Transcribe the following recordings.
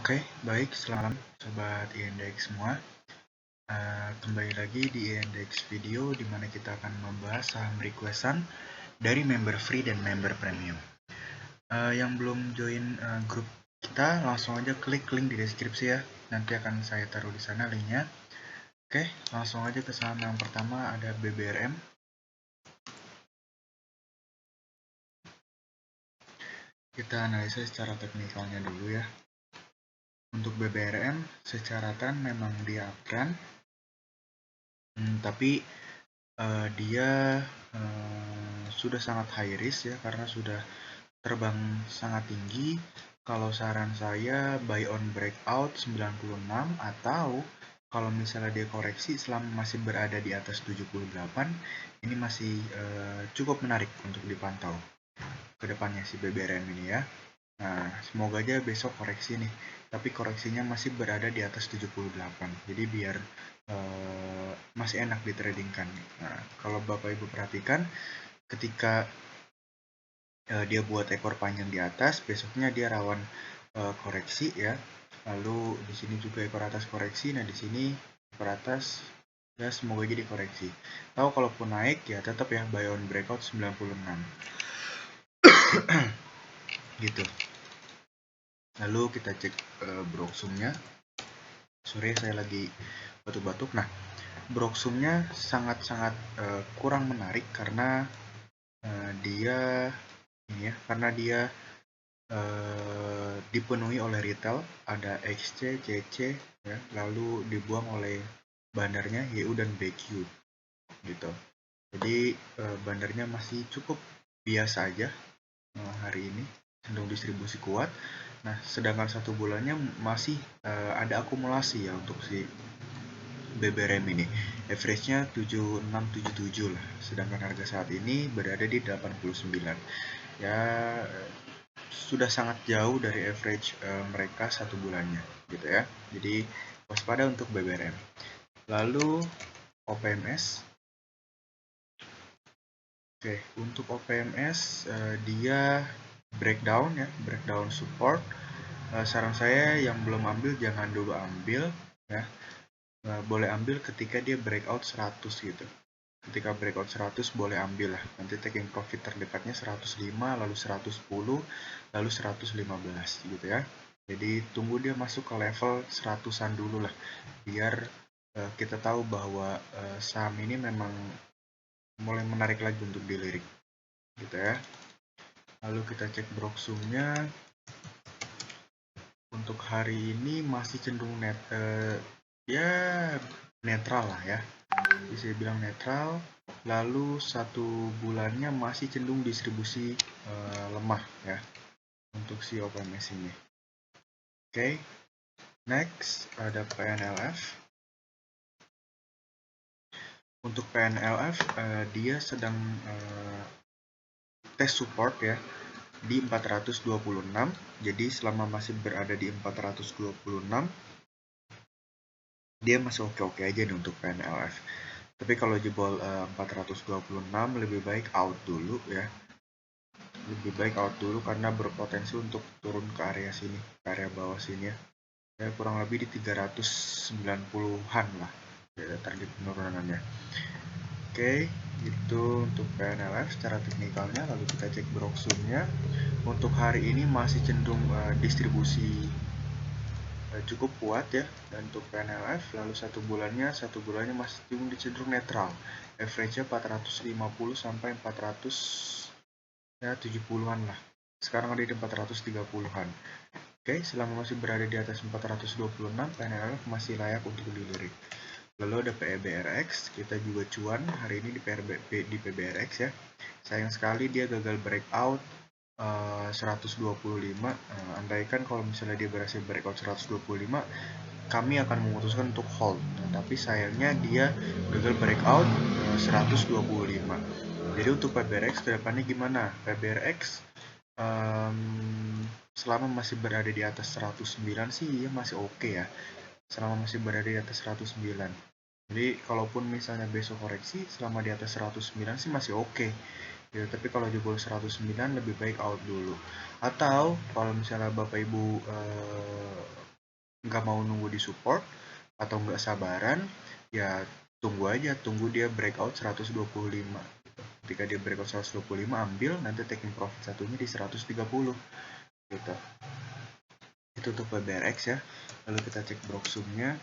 Oke, baik. Selamat malam Sobat INDEX semua. Kembali lagi di INDEX Video, di mana kita akan membahas saham requestan dari member free dan member premium. Yang belum join grup kita, langsung aja klik link di deskripsi ya. Nanti akan saya taruh di sana linknya. Oke, langsung aja ke saham yang pertama, ada BBRM. Kita analisa secara teknikalnya dulu ya. Untuk BBRM, secara tren memang dia uptrend, tapi dia sudah sangat high risk ya, karena sudah terbang sangat tinggi. Kalau saran saya buy on breakout 96, atau kalau misalnya dia koreksi selama masih berada di atas 78, ini masih cukup menarik untuk dipantau ke depannya si BBRM ini ya. Nah, semoga aja besok koreksi nih, tapi koreksinya masih berada di atas 78, jadi biar masih enak di trading kan. Nah, kalau Bapak Ibu perhatikan, ketika dia buat ekor panjang di atas, besoknya dia rawan koreksi ya. Lalu di sini juga ekor atas koreksi. Nah, di sini ekor atas ya, semoga jadi koreksi. Tahu kalaupun naik ya tetap ya buy on breakout 96. Gitu. Lalu kita cek Broksumnya. Sorry, saya lagi batuk-batuk. Nah, Broksumnya sangat-sangat kurang menarik karena dia ini ya, karena dia dipenuhi oleh retail, ada XC, CC ya, lalu dibuang oleh bandarnya YU dan BQ gitu. Jadi bandarnya masih cukup biasa aja hari ini, cenderung distribusi kuat. Nah, sedangkan satu bulannya masih ada akumulasi ya untuk si BBRM ini. Average-nya 7677 lah, sedangkan harga saat ini berada di 89. Ya, sudah sangat jauh dari average mereka satu bulannya gitu ya. Jadi waspada untuk BBRM. Lalu OPMS. Oke, untuk OPMS dia breakdown ya, breakdown support. Saran saya yang belum ambil jangan dulu ambil ya. Boleh ambil ketika dia breakout 100 gitu. Ketika breakout 100 boleh ambil lah. Nanti taking profit terdekatnya 105, lalu 110, lalu 115 gitu ya. Jadi tunggu dia masuk ke level 100-an dulu lah, biar kita tahu bahwa saham ini memang mulai menarik lagi untuk dilirik gitu ya. Lalu kita cek Broksumnya. Untuk hari ini masih cenderung netral lah ya, bisa bilang netral. Lalu satu bulannya masih cenderung distribusi lemah ya untuk si OPMS ini. Oke, next ada PNLF. Untuk PNLF dia sedang tes support ya di 426. Jadi selama masih berada di 426, dia masih oke-oke aja nih untuk PNLF. Tapi kalau jebol 426 lebih baik out dulu ya. Lebih baik out dulu karena berpotensi untuk turun ke area sini, ke area bawah sini ya. Ya kurang lebih di 390-an lah ya, target penurunannya. Oke, itu untuk PNLF secara teknikalnya. Lalu kita cek Broksumnya. Untuk hari ini masih cenderung distribusi cukup kuat ya. Dan untuk PNLF, lalu satu bulannya masih cenderung netral. Average-nya 450 sampai 470-an lah. Sekarang ada di 430-an. Oke, selama masih berada di atas 426, PNLF masih layak untuk dilirik. Lalu ada PBRX, kita juga cuan hari ini di PBRX ya. Sayang sekali dia gagal breakout 125. Andaikan kalau misalnya dia berhasil breakout 125, kami akan memutuskan untuk hold. Tapi sayangnya dia gagal breakout 125. Jadi untuk PBRX kedepannya gimana? PBRX selama masih berada di atas 109 sih ya masih oke ya. Selama masih berada di atas 109. Jadi kalaupun misalnya besok koreksi selama di atas 109 sih masih oke. ya. Tapi kalau jebol 109 lebih baik out dulu. Atau kalau misalnya Bapak Ibu nggak mau nunggu di support atau nggak sabaran, ya tunggu dia breakout 125. Ketika dia breakout 125, ambil, nanti taking profit satunya di 130 gitu. Itu untuk PBRX ya. Lalu kita cek Broxum-nya.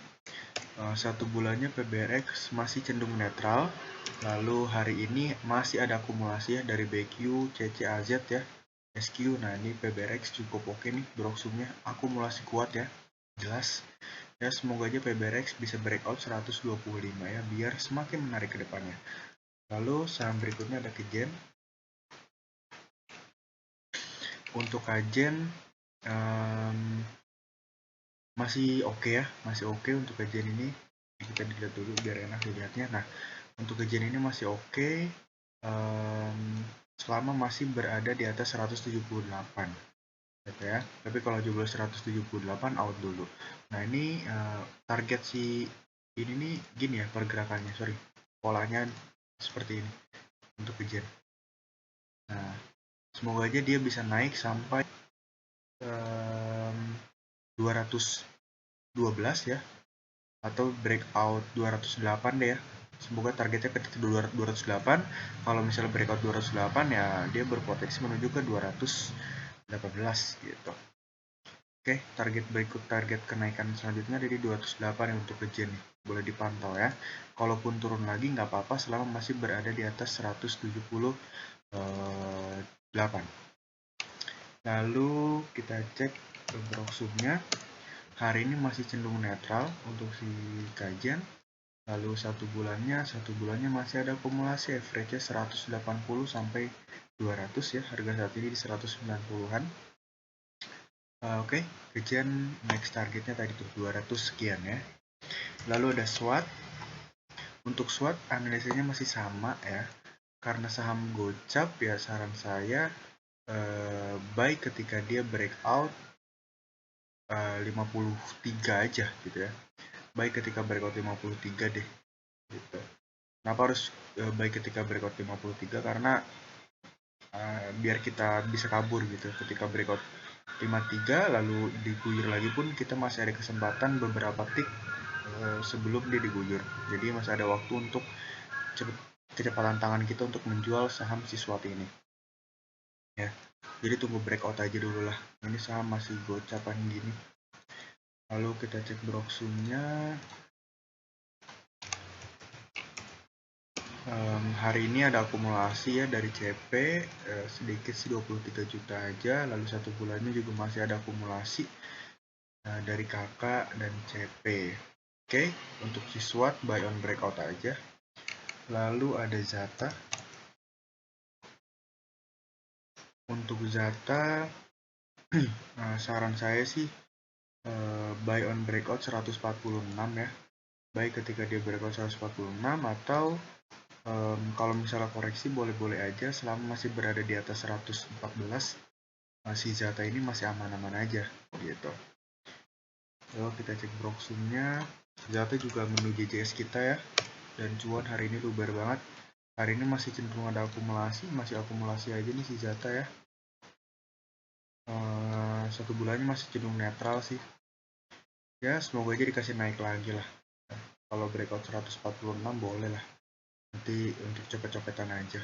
Satu bulannya PBRX masih cenderung netral. Lalu hari ini masih ada akumulasi ya dari BQ, CCAZ ya, SQ. Nah ini PBRX cukup oke nih Broxum-nya, akumulasi kuat ya, jelas. Ya semoga aja PBRX bisa breakout 125 ya, biar semakin menarik ke depannya. Lalu saham berikutnya ada Kajen. Untuk Kajen masih oke ya, masih oke untuk Kajen ini. Kita dilihat dulu biar enak dilihatnya. Nah untuk Kajen ini masih oke, selama masih berada di atas 178 gitu ya. Tapi kalau jebol 178 out dulu. Nah ini target si ini nih gini ya pergerakannya, polanya seperti ini untuk Kajen. Nah semoga aja dia bisa naik sampai 212 ya, atau breakout 208 deh ya. Semoga targetnya ke 208. Kalau misalnya breakout 208 ya dia berpotensi menuju ke 218 gitu. Oke, target kenaikan selanjutnya dari 208 untuk Kajen nih. Boleh dipantau ya. Kalaupun turun lagi nggak apa-apa selama masih berada di atas 178. Lalu kita cek Broxum-nya. Hari ini masih cenderung netral untuk si Kajen. Lalu satu bulannya masih ada akumulasi, average-nya 180 sampai 200 ya, harga saat ini di 190-an. Oke, Kajen next targetnya tadi tuh 200 sekian ya. Lalu ada SWOT. Untuk SWOT analisanya masih sama ya, karena saham gocap ya, saran saya baik ketika dia breakout 53 aja gitu ya. Baik ketika breakout 53 deh gitu. Kenapa harus baik ketika breakout 53? Karena biar kita bisa kabur gitu. Ketika breakout 53 lalu diguyur lagi pun kita masih ada kesempatan beberapa tick sebelum dia diguyur. Jadi masih ada waktu untuk kecepatan tangan kita untuk menjual saham si SWOT ini. Ya. Jadi tunggu breakout aja dulu lah. Ini saham masih gocapan gini. Lalu kita cek Broxum-nya. Hari ini ada akumulasi ya dari CP, sedikit sih 23 juta aja. Lalu satu bulannya juga masih ada akumulasi dari KK dan CP. Oke, untuk si SWOT buy on breakout aja. Lalu ada Zata. Untuk Zata saran saya sih buy on breakout 146 ya. Baik ketika dia breakout 146 atau kalau misalnya koreksi boleh-boleh aja selama masih berada di atas 114. Si Zata ini masih aman-aman aja gitu. Lalu kita cek Broxum-nya. Zata juga menu JJS kita ya, dan cuan hari ini luber banget. Hari ini masih cenderung ada akumulasi, masih akumulasi aja nih si Zata ya. Satu bulannya masih cenderung netral sih ya, semoga aja dikasih naik lagi lah. Kalau breakout 146 boleh lah, nanti untuk cepet-cepetan aja.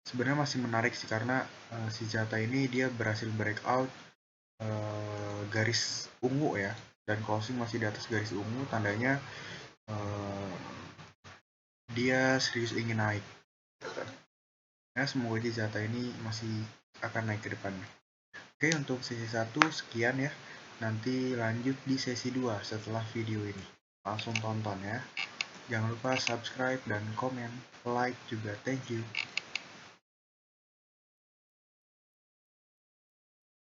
Sebenarnya masih menarik sih karena si Zata ini dia berhasil breakout garis ungu ya, dan closing masih di atas garis ungu, tandanya dia serius ingin naik gitu. Ya semoga aja Zata ini masih akan naik ke depannya. Oke, untuk sesi 1 sekian ya. Nanti lanjut di sesi 2 setelah video ini. Langsung tonton ya. Jangan lupa subscribe dan komen, like juga. Thank you.